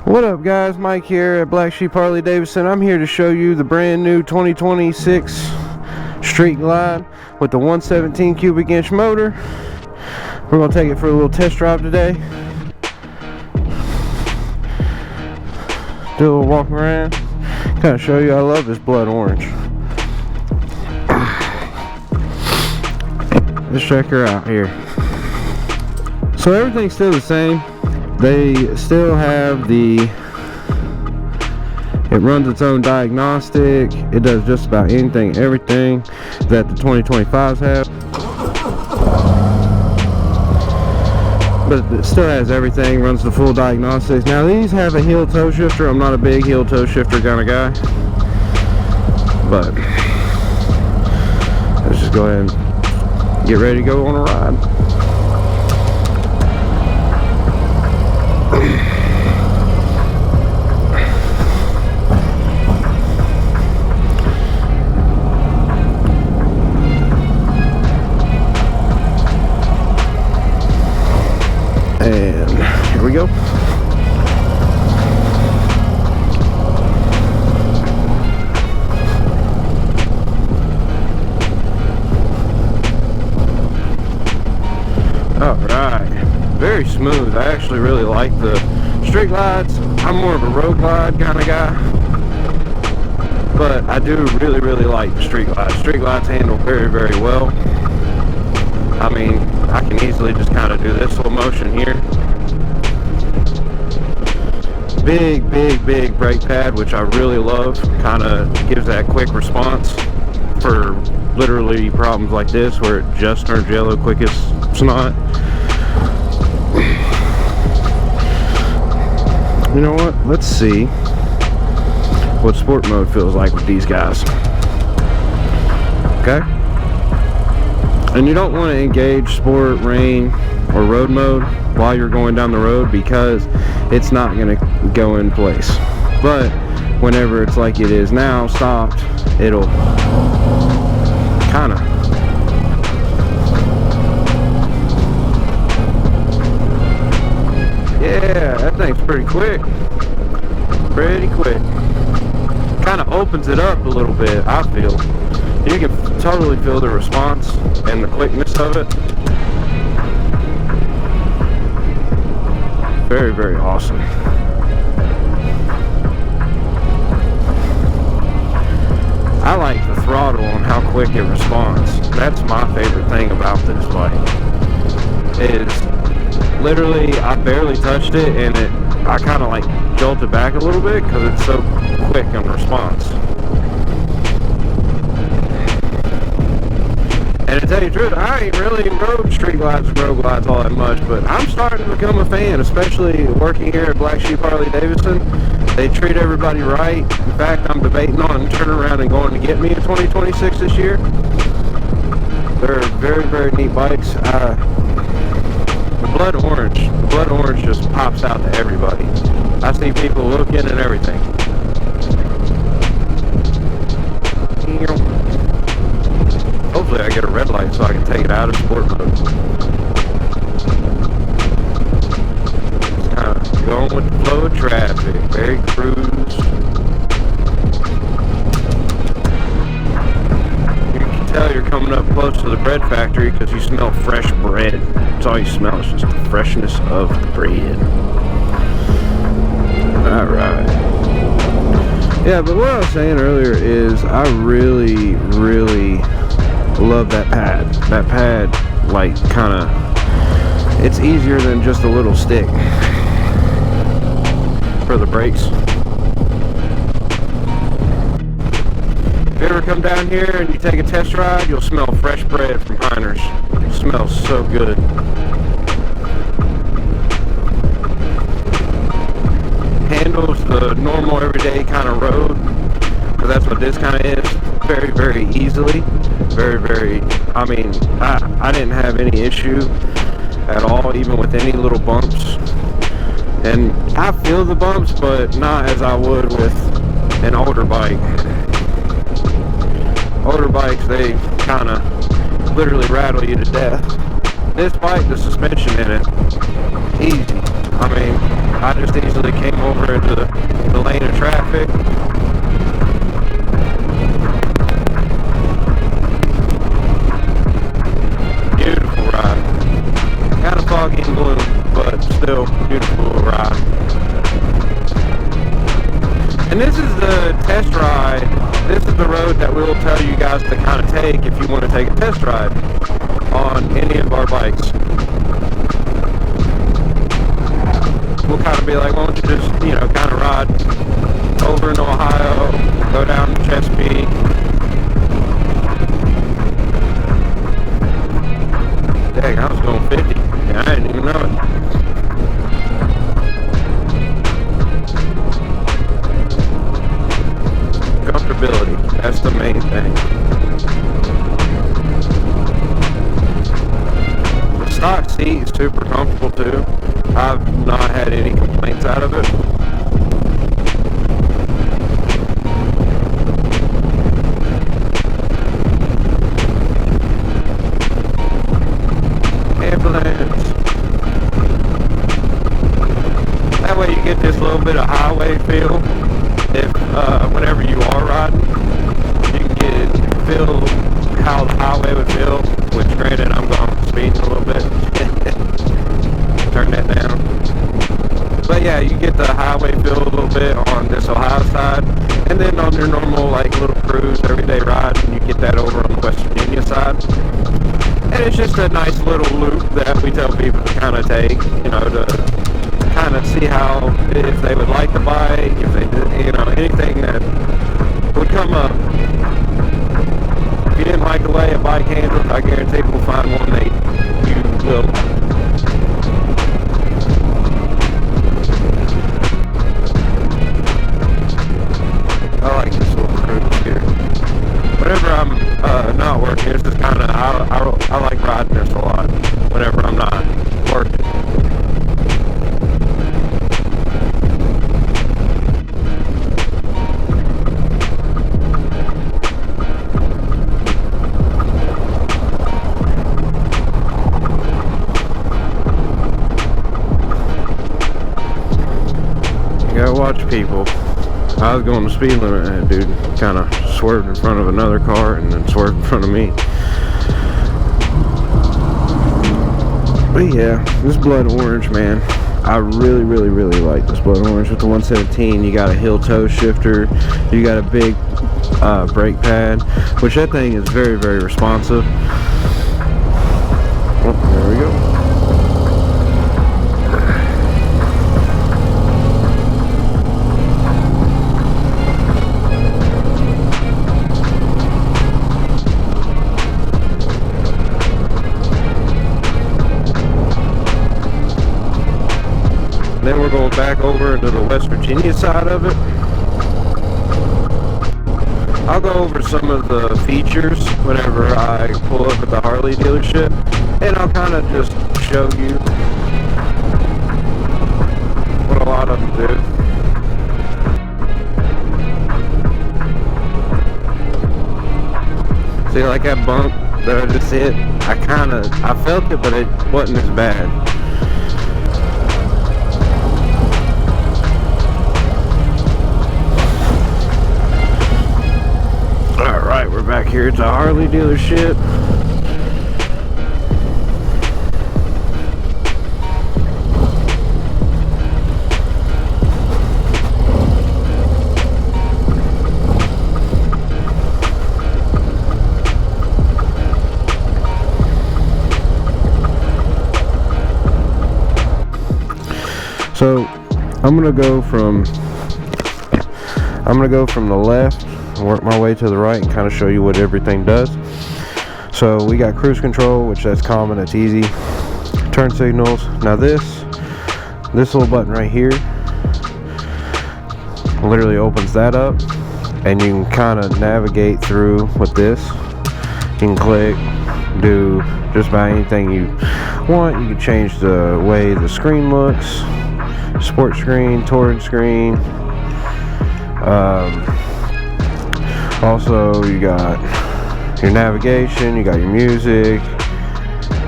What up guys, Mike here at Black Sheep Harley-Davidson. I'm here to show you the brand new 2026 Street Glide with the 117 cubic inch motor. We're going to take it for a little test drive today. Do a little walk around. Kind of show you I love this blood orange. Let's check her out here. So everything's still the same. They still have it runs its own diagnostic. It does just about anything, everything that the 2025s have. But it still has everything, runs the full diagnostics. Now these have a heel toe shifter. I'm not a big heel toe shifter kind of guy. But let's just go ahead and get ready to go on a ride. And here we go. Alright, very smooth. I actually really like the street glides. I'm more of a road glide kind of guy, but I do really like the street glides. Street glides handle very well. I mean, I can easily just kind of do this little motion here. Big brake pad, which I really love. Kind of gives that quick response for literally problems like this where it just turns yellow quick as snot. You know what? Let's see what sport mode feels like with these guys. Okay? And you don't want to engage sport, rain, or road mode while you're going down the road because it's not going to go in place. But whenever it's like it is now, stopped, it'll kind of. Yeah, that thing's pretty quick. Pretty quick. Kind of opens it up a little bit, I feel. You can totally feel the response and the quickness of it. Very awesome. I like the throttle on how quick it responds. That's my favorite thing about this bike. Is literally I barely touched it and I kind of like jolted back a little bit because it's so quick in response. And to tell you the truth, I ain't really rode street glides and road glides all that much, but I'm starting to become a fan, especially working here at Black Sheep Harley-Davidson. They treat everybody right. In fact, I'm debating on turning around and going to get me a 2026 this year. They're very neat bikes. The blood orange just pops out to everybody. I see people looking and everything. Hopefully I get a red light so I can take it out of sport mode. Just kind of going with the flow of traffic. Very cruise. You can tell you're coming up close to the bread factory because you smell fresh bread. That's all you smell, is just the freshness of the bread. Alright. Yeah, but what I was saying earlier is I really love that pad. That pad, like, kind of, it's easier than just a little stick for the brakes. If you ever come down here and you take a test ride, you'll smell fresh bread from Heiner's. It smells so good. Handles the normal everyday kind of road, because that's what this kind of is, very easily. Very, I mean, I didn't have any issue at all, even with any little bumps. And I feel the bumps, but not as I would with an older bike. Older bikes, they kind of literally rattle you to death. This bike, the suspension in it, easy. I mean, I just easily came over into the lane of traffic. Beautiful ride. Kind of foggy and blue, but still beautiful ride. And this is the test ride. This is the road that we will tell you guys to kind of take if you want to take a test ride on any of our bikes. We'll kind of be like, why don't you just, kind of ride over in Ohio, go down to Chesapeake. Dang, I was going 50. Yeah, I didn't even know it. Comfortability, that's the main thing. The stock seat is super comfortable too. I've not had any complaints out of it. Ambulance. That way you get this little bit of highway feel. If whenever you are riding, you can feel how the highway would feel. Which, granted, I'm going speeding a little bit. Turn that down. But yeah, you get the highway feel a little bit on this Ohio side, and then on your normal little cruise everyday ride, and you get that over on the West Virginia side. And it's just a nice little loop that we tell people to kind of take, to kind of see how, if they would like the bike, if they did, anything that would come up. If you didn't like the way a bike handles, I guarantee we'll find one that you will. I like this little cruise here. Whenever I'm not working, it's just kind of, I like riding this a lot whenever I'm not working. You gotta watch people. I was going the speed limit and that dude kind of swerved in front of another car and then swerved in front of me. But yeah, this blood orange, man, I really, really, really like this blood orange with the 117. You got a heel toe shifter, you got a big brake pad, which that thing is very, very responsive. Oh, there we go. Then we're going back over into the West Virginia side of it. I'll go over some of the features whenever I pull up at the Harley dealership, and I'll kind of just show you what a lot of them do. See, like that bump that I just hit, I felt it, but it wasn't as bad. Alright, we're back here at the Harley dealership. So I'm gonna go from the left, work my way to the right, and kind of show you what everything does. So we got cruise control, which that's common, it's easy. Turn signals. Now this little button right here literally opens that up, and you can kind of navigate through with this. You can click, do just about anything you want. You can change the way the screen looks. Sport screen, touring screen. Also, you got your navigation, you got your music,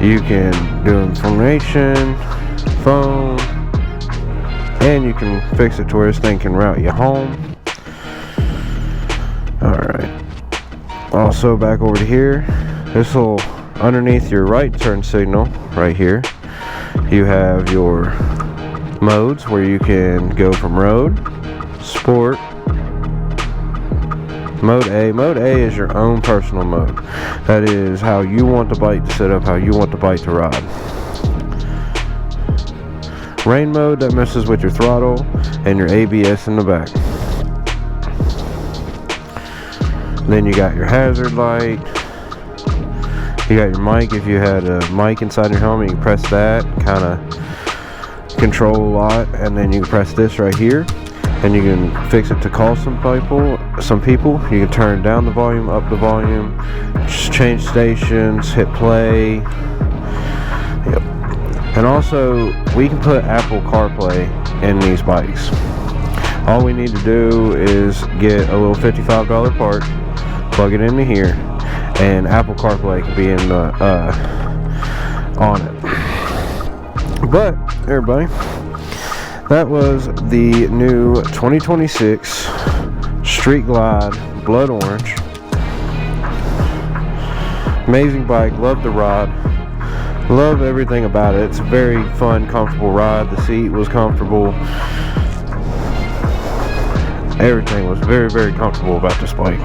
you can do information, phone, and you can fix it to where this thing can route you home. Alright, also back over to here, this will, underneath your right turn signal right here, you have your modes where you can go from road, sport, mode A. Mode A is your own personal mode. That is how you want the bike to set up, how you want the bike to ride. Rain mode, that messes with your throttle and your ABS in the back. Then you got your hazard light. You got your mic. If you had a mic inside your helmet, you can press that, kind of control a lot. And then you can press this right here, and you can fix it to call some people. You can turn down the volume, up the volume, just change stations, hit play. Yep. And also, we can put Apple CarPlay in these bikes. All we need to do is get a little $55 part, plug it into here, and Apple CarPlay can be in the on it. But everybody, that was the new 2026 Street Glide Blood Orange. Amazing bike, love the ride, love everything about it. It's a very fun, comfortable ride. The seat was comfortable. Everything was very, very comfortable about this bike.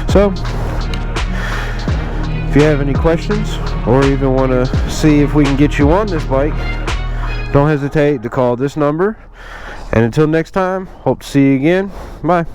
So, if you have any questions or even want to see if we can get you on this bike, don't hesitate to call this number. And until next time, hope to see you again. Bye.